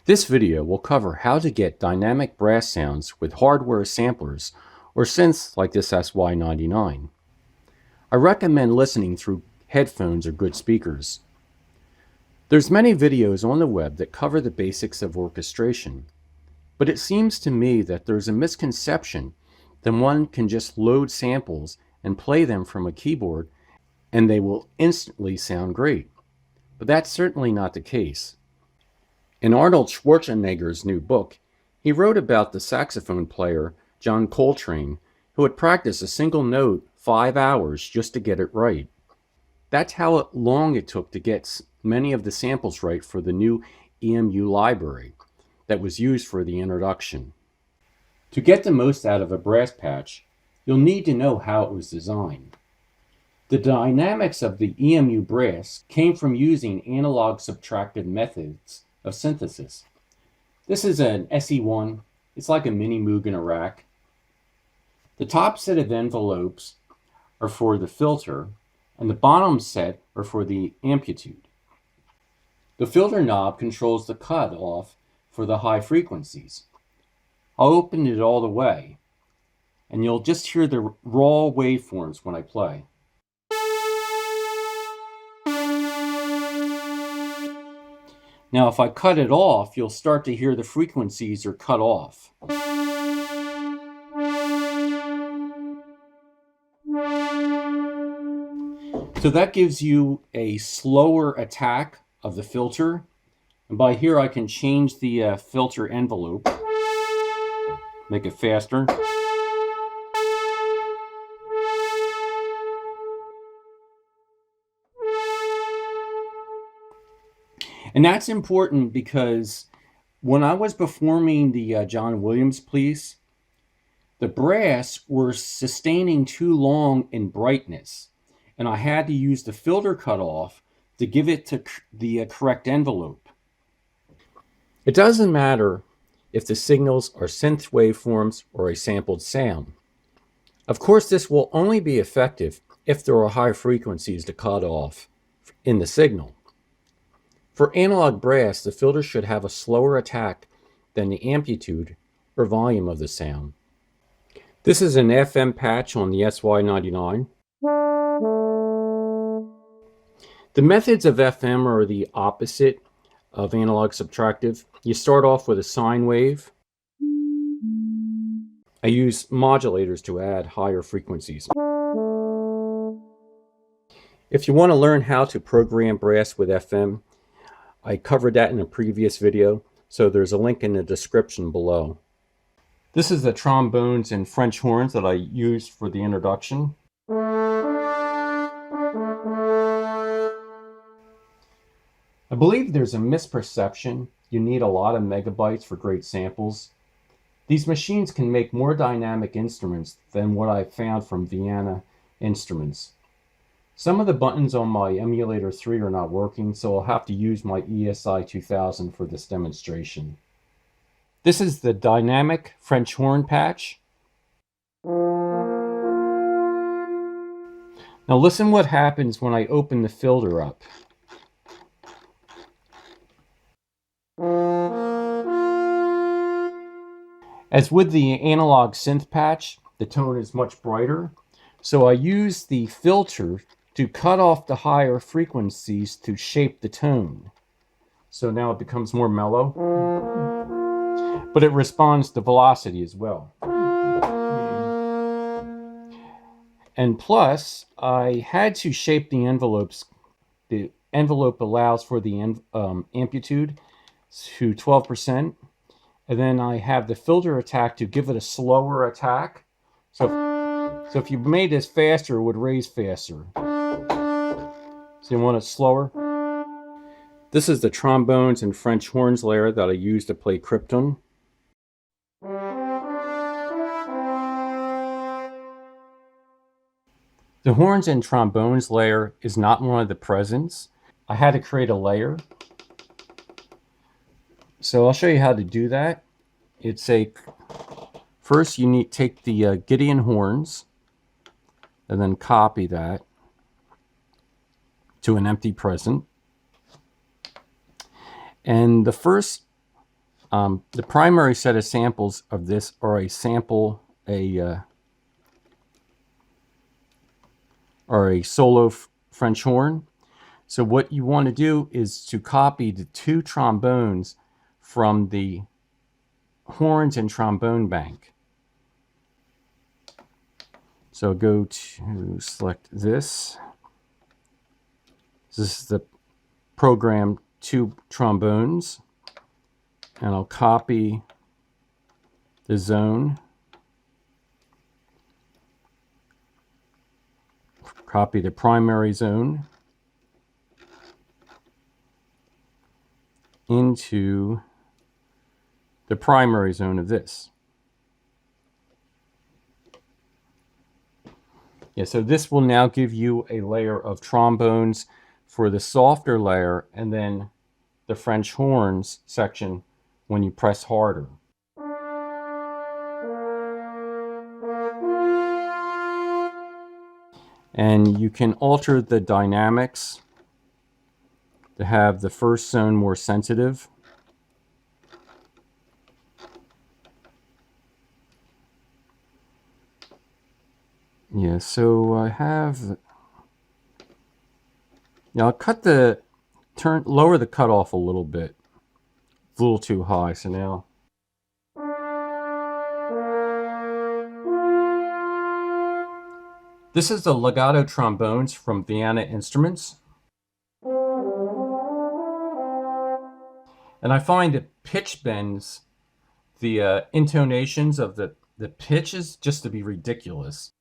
This video will cover how to get dynamic brass sounds with hardware samplers or synths like this SY99. I recommend listening through headphones or good speakers. There's many videos on the web that cover the basics of orchestration, but it seems to me that there's a misconception that one can just load samples and play them from a keyboard and they will instantly sound great. But that's certainly not the case. In Arnold Schwarzenegger's new book, he wrote about the saxophone player John Coltrane, who had practiced a single note 5 hours just to get it right. That's how long it took to get many of the samples right for the new EMU library that was used for the introduction. To get the most out of a brass patch, you'll need to know how it was designed. The dynamics of the EMU brass came from using analog subtractive methods of synthesis. This is an SE1. It's like a mini Moog in a rack. The top set of envelopes are for the filter, and the bottom set are for the amplitude. The filter knob controls the cutoff for the high frequencies. I'll open it all the way, and you'll just hear the raw waveforms when I play. Now, if I cut it off, you'll start to hear the frequencies are cut off. So that gives you a slower attack of the filter. And by here, I can change the filter envelope, make it faster. And that's important because when I was performing the John Williams piece, the brass were sustaining too long in brightness, and I had to use the filter cutoff to give it to the correct envelope. It doesn't matter if the signals are synth waveforms or a sampled sound. Of course, this will only be effective if there are high frequencies to cut off in the signal. For analog brass, the filter should have a slower attack than the amplitude or volume of the sound. This is an FM patch on the SY99. The methods of FM are the opposite of analog subtractive. You start off with a sine wave. I use modulators to add higher frequencies. If you want to learn how to program brass with FM, I covered that in a previous video, so there's a link in the description below. This is the trombones and French horns that I used for the introduction. I believe there's a misperception you need a lot of megabytes for great samples. These machines can make more dynamic instruments than what I found from Vienna instruments. Some of the buttons on my Emulator 3 are not working, so I'll have to use my ESI 2000 for this demonstration. This is the dynamic French horn patch. Now listen what happens when I open the filter up. As with the analog synth patch, the tone is much brighter, so I use the filter to cut off the higher frequencies to shape the tone. So now it becomes more mellow, but it responds to velocity as well. And plus, I had to shape the envelopes. The envelope allows for the amplitude to 12%, and then I have the filter attack to give it a slower attack. So if you made this faster, it would raise faster. So you want it slower. This is the trombones and French horns layer that I use to play Krypton. The horns and trombones layer is not one of the presents. I had to create a layer. So I'll show you how to do that. First you need to take the Gideon horns and then copy that to an empty present. And the first The primary set of samples of this are a sample, or a solo French horn. So what you want to do is to copy the two trombones from the horns and trombone bank. So go to select this. This is the program two trombones, and I'll copy the zone, copy the primary zone into the primary zone of this. Yeah, so this will now give you a layer of trombones for the softer layer, and then the French horns section when you press harder. And you can alter the dynamics to have the first zone more sensitive. Yeah, so I have, now I'll cut the, lower the cutoff a little bit. It's a little too high, so now. This is the legato trombones from Vienna Instruments. And I find it pitch bends the intonations of the pitches just to be ridiculous.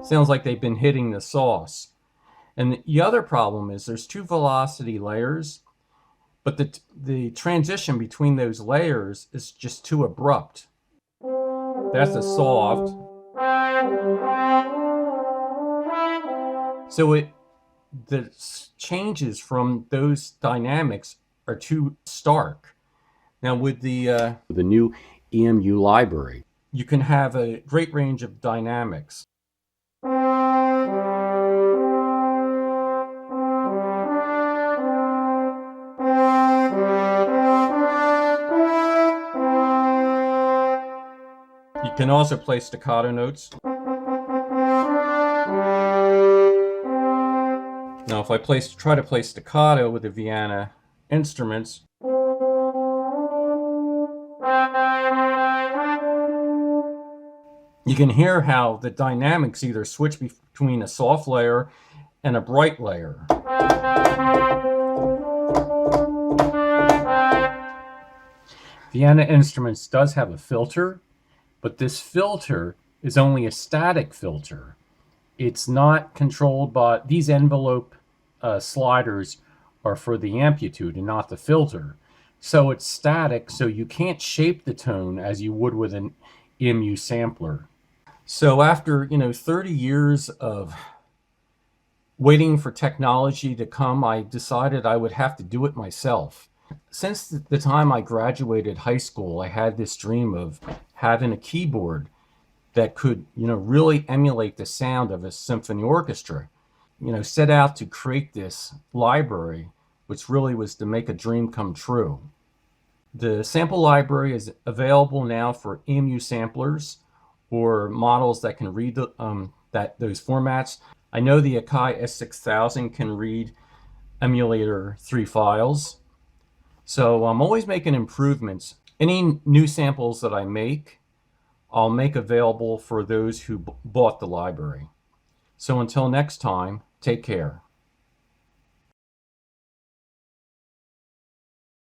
Sounds like they've been hitting the sauce. And the other problem is there's two velocity layers, but the transition between those layers is just too abrupt. That's a soft. So the changes from those dynamics are too stark. Now with the new EMU library, you can have a great range of dynamics. You can also play staccato notes. Now if I try to play staccato with the Vienna Instruments, you can hear how the dynamics either switch between a soft layer and a bright layer. Vienna Instruments does have a filter, but this filter is only a static filter. It's not controlled by, these envelope sliders are for the amplitude and not the filter. So it's static, so you can't shape the tone as you would with an EMU sampler. So after 30 years of waiting for technology to come, I decided I would have to do it myself. Since the time I graduated high school, I had this dream of having a keyboard that could, really emulate the sound of a symphony orchestra. Set out to create this library, which really was to make a dream come true. The sample library is available now for EMU samplers or models that can read those formats. I know the Akai S6000 can read emulator 3 files. So I'm always making improvements. Any new samples that I make, I'll make available for those who bought the library. So until next time, take care.